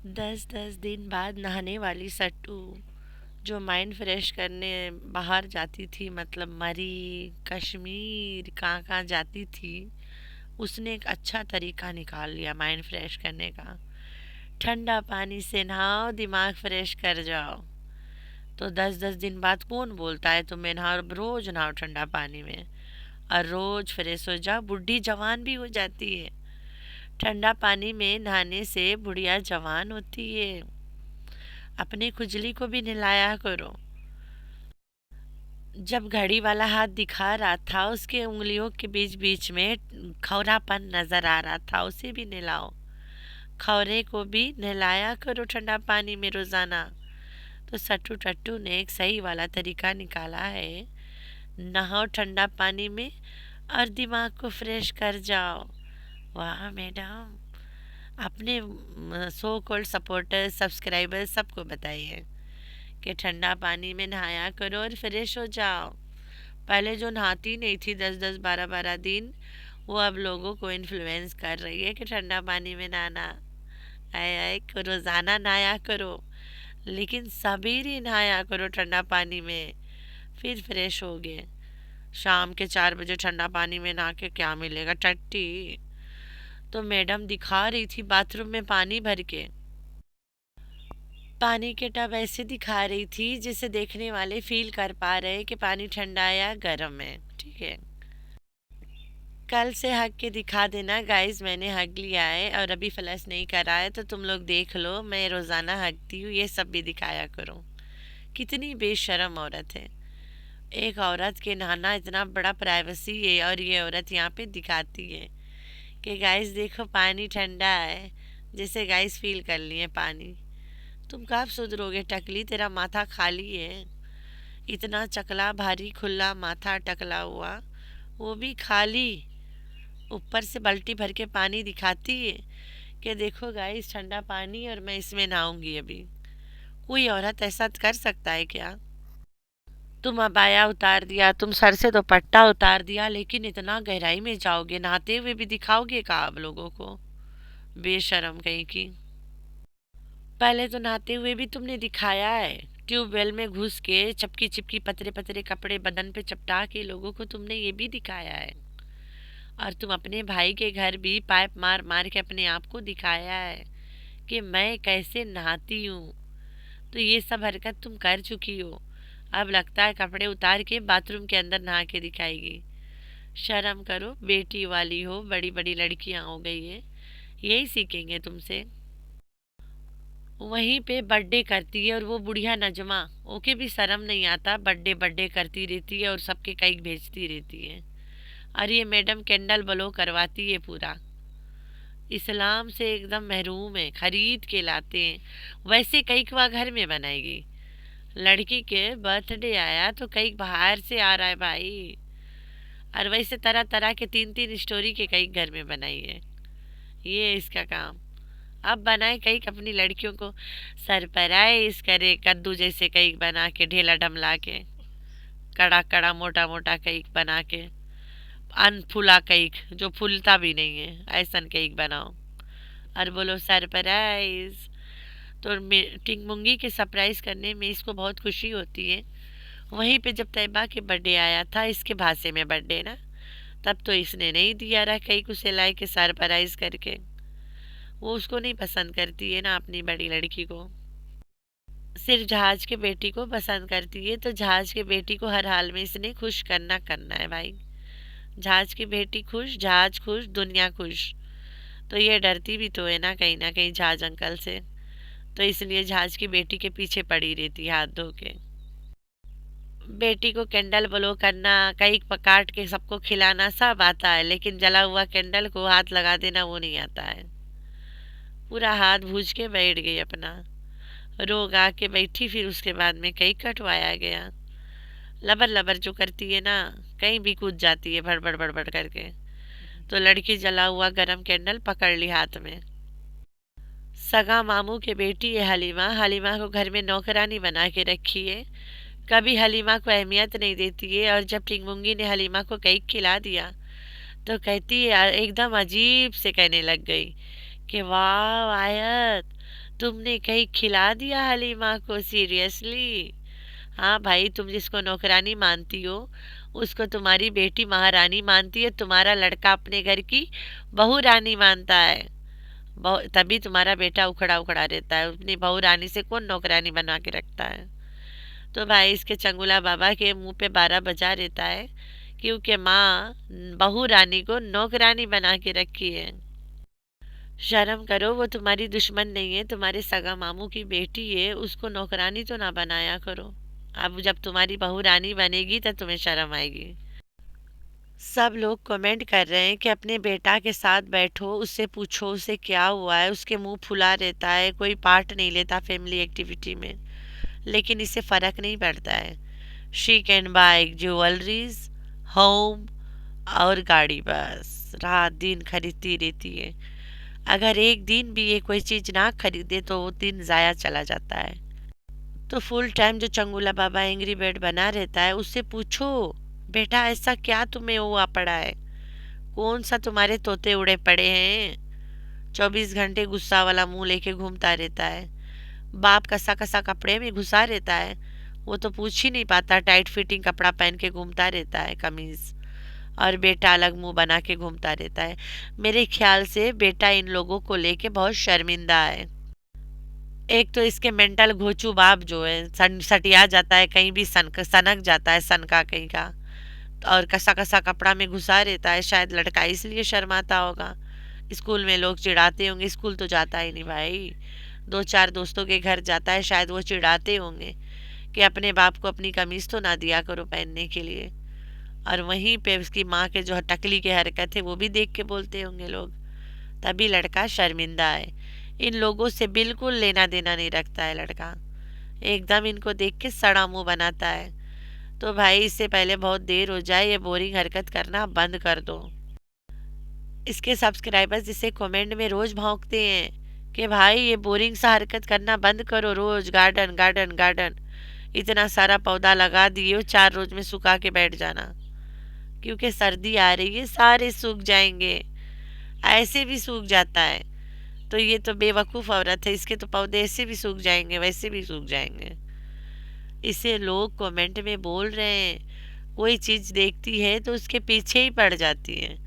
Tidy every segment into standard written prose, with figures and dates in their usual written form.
10-10 दिन बाद नहाने वाली सट्टू जो माइंड फ्रेश करने बाहर जाती थी, मतलब मरी, कश्मीर, कहाँ कहाँ जाती थी। उसने एक अच्छा तरीका निकाल लिया माइंड फ्रेश करने का। ठंडा पानी से नहाओ, दिमाग फ्रेश कर जाओ। तो 10-10 दिन बाद कौन बोलता है तुम्हें नहाओ? रोज नहाओ ठंडा पानी में और रोज फ्रेश हो जाओ। बुढ़ी जवान भी हो जाती है। ठंडा पानी में नहाने से बुढ़िया जवान होती है। अपनी खुजली को भी नहलाया करो। जब घड़ी वाला हाथ दिखा रहा था, उसके उंगलियों के बीच बीच में खौरापन नजर आ रहा था, उसे भी नहलाओ। खौरे को भी नहलाया करो ठंडा पानी में रोजाना। तो सट्टू टट्टू ने एक सही वाला तरीका निकाला है। नहाओ ठंडा पानी में और दिमाग को फ्रेश कर जाओ। वाह मैडम! अपने सो कॉल्ड सपोर्टर्स, सब्सक्राइबर्स सबको बताइए कि ठंडा पानी में नहाया करो और फ्रेश हो जाओ। पहले जो नहाती नहीं थी 10-10 12-12 दिन, वो अब लोगों को इन्फ्लुएंस कर रही है कि ठंडा पानी में नहाना। आए आए रोजाना नहाया करो, लेकिन सवेरे नहाया करो ठंडा पानी में, फिर फ्रेश होगे। शाम के 4 बजे ठंडा पानी में नहा के क्या मिलेगा टट्टी? तो मैडम दिखा रही थी बाथरूम में पानी भर के। पानी के टब ऐसे दिखा रही थी जिसे देखने वाले फील कर पा रहे कि पानी ठंडा या गर्म है। ठीक है, कल से हक के दिखा देना गाइस, मैंने हक लिया है और अभी फ्लश नहीं करा है, तो तुम लोग देख लो, मैं रोजाना हकती हूँ, ये सब भी दिखाया करो। कितनी बेशरम औरत है। एक औरत के नहाना इतना बड़ा प्राइवेसी है और ये औरत यहाँ पे दिखाती है कि गाइस देखो पानी ठंडा है, जैसे गाइस फील कर लिए पानी। तुम कब सुधरोगे टकली? तेरा माथा खाली है। इतना चकला भारी खुला माथा टकला हुआ, वो भी खाली। ऊपर से बाल्टी भर के पानी दिखाती है कि देखो गाइस ठंडा पानी और मैं इसमें नहाऊंगी अभी। कोई औरत ऐसा कर सकता है क्या? तुम अबाया उतार दिया, तुम सर से दुपट्टा उतार दिया, लेकिन इतना गहराई में जाओगे, नहाते हुए भी दिखाओगे का आप लोगों को? बेशरम कहीं की। पहले तो नहाते हुए भी तुमने दिखाया है। ट्यूबवेल में घुस के चपकी चिपकी पतरे पतरे कपड़े बदन पे चपटा के लोगों को तुमने ये भी दिखाया है। और तुम अपने भाई के घर भी पाइप मार मार के अपने आप को दिखाया है कि मैं कैसे नहाती हूँ। तो ये सब हरकत तुम कर चुकी हो। अब लगता है कपड़े उतार के बाथरूम के अंदर नहा के दिखाएगी। शर्म करो, बेटी वाली हो, बड़ी बड़ी लड़कियां हो गई है, यही सीखेंगे तुमसे। वहीं पे बर्थडे करती है और वो बुढ़िया नजमा, ओके भी शर्म नहीं आता, बर्थडे बर्थडे करती रहती है और सबके केक भेजती रहती है। और ये मैडम कैंडल ब्लो करवाती है पूरा। इस्लाम से एकदम महरूम है, खरीद के लाते हैं। वैसे केक वह घर में बनाएगी? लड़की के बर्थडे आया तो केक बाहर से आ रहा है भाई। और वैसे तरह तरह के 3-3 स्टोरी के केक घर में बनाइए, ये है इसका काम। अब बनाए केक अपनी लड़कियों को सरप्राइज करे, कद्दू जैसे केक बना के, ढेला ढमला के, कड़ा कड़ा मोटा मोटा केक बना के, अनफुला केक जो फूलता भी नहीं है, ऐसा केक बनाओ और बोलो सरप्राइज। तो टिंगमुंगी के सरप्राइज करने में इसको बहुत खुशी होती है। वहीं पे जब तैयबा के बर्थडे आया था, इसके भाषे में बर्थडे ना, तब तो इसने नहीं दिया रहा केक उसे लाए के सरप्राइज करके। वो उसको नहीं पसंद करती है ना, अपनी बड़ी लड़की को। सिर्फ जहाज के बेटी को पसंद करती है, तो जहाज के बेटी को हर हाल में इसने खुश करना करना है भाई। जहाज की बेटी खुश, जहाज खुश, दुनिया खुश। तो ये डरती भी तो है ना कहीं जहाज अंकल से। तो इसलिए जहाज की बेटी के पीछे पड़ी रहती है हाथ धो के। बेटी को कैंडल ब्लो करना, केक काट के सबको खिलाना सब आता है, लेकिन जला हुआ कैंडल को हाथ लगा देना वो नहीं आता है। पूरा हाथ भूज के बैठ गई अपना, रोग आके बैठी, फिर उसके बाद में केक कटवाया गया। लबर लबर जो करती है ना, कहीं भी कूद जाती है भड़बड़ भड़बड़ करके। तो लड़की जला हुआ गरम कैंडल पकड़ ली हाथ में। सगा मामू के बेटी है हलीमा, हलीमा को घर में नौकरानी बना के रखी है। कभी हलीमा को अहमियत नहीं देती है, और जब टिंगमुंगी ने हलीमा को केक खिला दिया तो कहती है, एकदम अजीब से कहने लग गई कि वाह आयत, तुमने कहीं खिला दिया हलीमा को? सीरियसली? हाँ भाई, तुम जिसको नौकरानी मानती हो उसको तुम्हारी बेटी महारानी मानती है, तुम्हारा लड़का अपने घर की बहू रानी मानता है। तभी तुम्हारा बेटा उखड़ा उखड़ा रहता है। अपनी बहू रानी से कौन नौकरानी बना के रखता है? तो भाई इसके चंगुला बाबा के मुंह पे 12 बजा रहता है, क्योंकि माँ बहू रानी को नौकरानी बना के रखी है। शर्म करो, वो तुम्हारी दुश्मन नहीं है, तुम्हारे सगा मामू की बेटी है, उसको नौकरानी तो ना बनाया करो। अब जब तुम्हारी बहू रानी बनेगी तब तुम्हें शर्म आएगी। सब लोग कमेंट कर रहे हैं कि अपने बेटा के साथ बैठो, उससे पूछो उसे क्या हुआ है, उसके मुंह फुला रहता है, कोई पार्ट नहीं लेता फैमिली एक्टिविटी में, लेकिन इससे फर्क नहीं पड़ता है। She can buy jewelleries, home और गाड़ी, बस रात दिन खरीदती रहती है। अगर एक दिन भी ये कोई चीज ना खरीदे तो वो दिन जाया चला जाता है। तो फुल टाइम जो चंगुला बाबा एंग्री बर्ड बना रहता है उससे पूछो, बेटा ऐसा क्या तुम्हें हुआ पड़ा है? कौन सा तुम्हारे तोते उड़े पड़े हैं? 24 घंटे गुस्सा वाला मुंह लेके घूमता रहता है। बाप कसा कसा कपड़े में घुसा रहता है, वो तो पूछ ही नहीं पाता, टाइट फिटिंग कपड़ा पहन के घूमता रहता है, कमीज। और बेटा अलग मुंह बना के घूमता रहता है। मेरे ख्याल से बेटा इन लोगों को लेके बहुत शर्मिंदा है। एक तो इसके मेंटल घोचू बाप जो है, सटिया जाता है, कहीं भी सनक जाता है, सनका कहीं का। और कसा कसा कपड़ा में घुसा रहता है, शायद लड़का इसलिए शर्माता होगा। स्कूल में लोग चिढ़ाते होंगे, स्कूल तो जाता ही नहीं भाई, दो चार दोस्तों के घर जाता है, शायद वो चिढ़ाते होंगे कि अपने बाप को अपनी कमीज तो ना दिया करो पहनने के लिए। और वहीं पे उसकी माँ के जो टकली की हरकत है वो भी देख के बोलते होंगे लोग। तभी लड़का शर्मिंदा है। इन लोगों से बिल्कुल लेना देना नहीं रखता है लड़का, एकदम इनको देख के सड़ा मुंह बनाता है। तो भाई इससे पहले बहुत देर हो जाए, ये बोरिंग हरकत करना बंद कर दो। इसके सब्सक्राइबर्स इसे कमेंट में रोज भौंकते हैं कि भाई ये बोरिंग सा हरकत करना बंद करो, रोज गार्डन गार्डन गार्डन। इतना सारा पौधा लगा दिए हो, 4 रोज में सुखा के बैठ जाना, क्योंकि सर्दी आ रही है, सारे सूख जाएंगे। ऐसे भी सूख जाता है। तो ये तो बेवकूफ़ औरत है, इसके तो पौधे ऐसे भी सूख जाएंगे, वैसे भी सूख जाएंगे। इसे लोग कमेंट में बोल रहे हैं, कोई चीज़ देखती है तो उसके पीछे ही पड़ जाती है।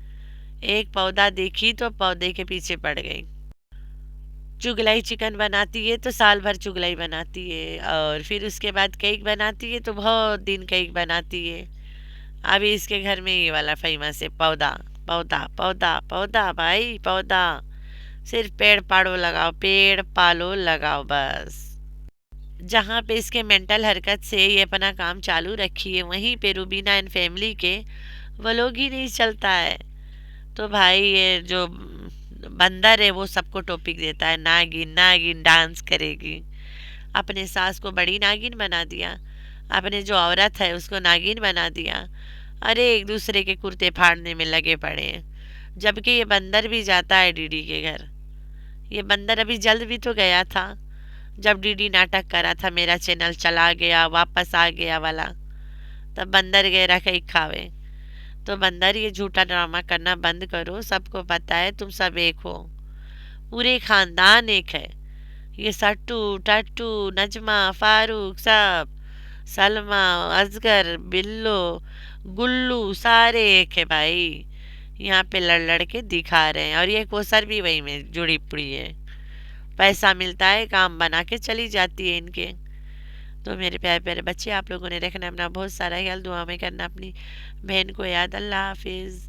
एक पौधा देखी तो पौधे के पीछे पड़ गई। चुगलाई चिकन बनाती है तो साल भर चुगलाई बनाती है, और फिर उसके बाद केक बनाती है तो बहुत दिन केक बनाती है। अभी इसके घर में ये वाला फेमस है, पौधा पौधा पौधा पौधा, भाई पौधा। सिर्फ पेड़ पाड़ो लगाओ, पेड़ पालो लगाओ, बस। जहाँ पे इसके मेंटल हरकत से ये अपना काम चालू रखी है, वहीं पे रूबीना एंड फैमिली के वो लोग ही नहीं चलता है। तो भाई ये जो बंदर है वो सबको टॉपिक देता है, नागिन नागिन डांस करेगी। अपने सास को बड़ी नागिन बना दिया, अपने जो औरत है उसको नागिन बना दिया। अरे एक दूसरे के कुर्ते फाड़ने में लगे पड़े हैं। जबकि ये बंदर भी जाता है डीडी के घर। ये बंदर अभी जल्द भी तो गया था, जब डीडी नाटक करा था मेरा चैनल चला गया वापस आ गया वाला, तब बंदर गया कहीं खावे। तो बंदर ये झूठा ड्रामा करना बंद करो, सबको पता है तुम सब एक हो, पूरे खानदान एक है। ये सट्टू टट्टू नजमा फारूक सब, सलमा असगर बिल्लो गुल्लू सारे एक है भाई। यहाँ पे लड़ लड़ के दिखा रहे हैं, और ये कोसर भी वही में जुड़ी पड़ी है। पैसा मिलता है, काम बना के चली जाती है इनके। तो मेरे प्यारे प्यारे बच्चे, आप लोगों ने रखना अपना बहुत सारा ख्याल, दुआ में करना अपनी बहन को याद। अल्लाह हाफिज़।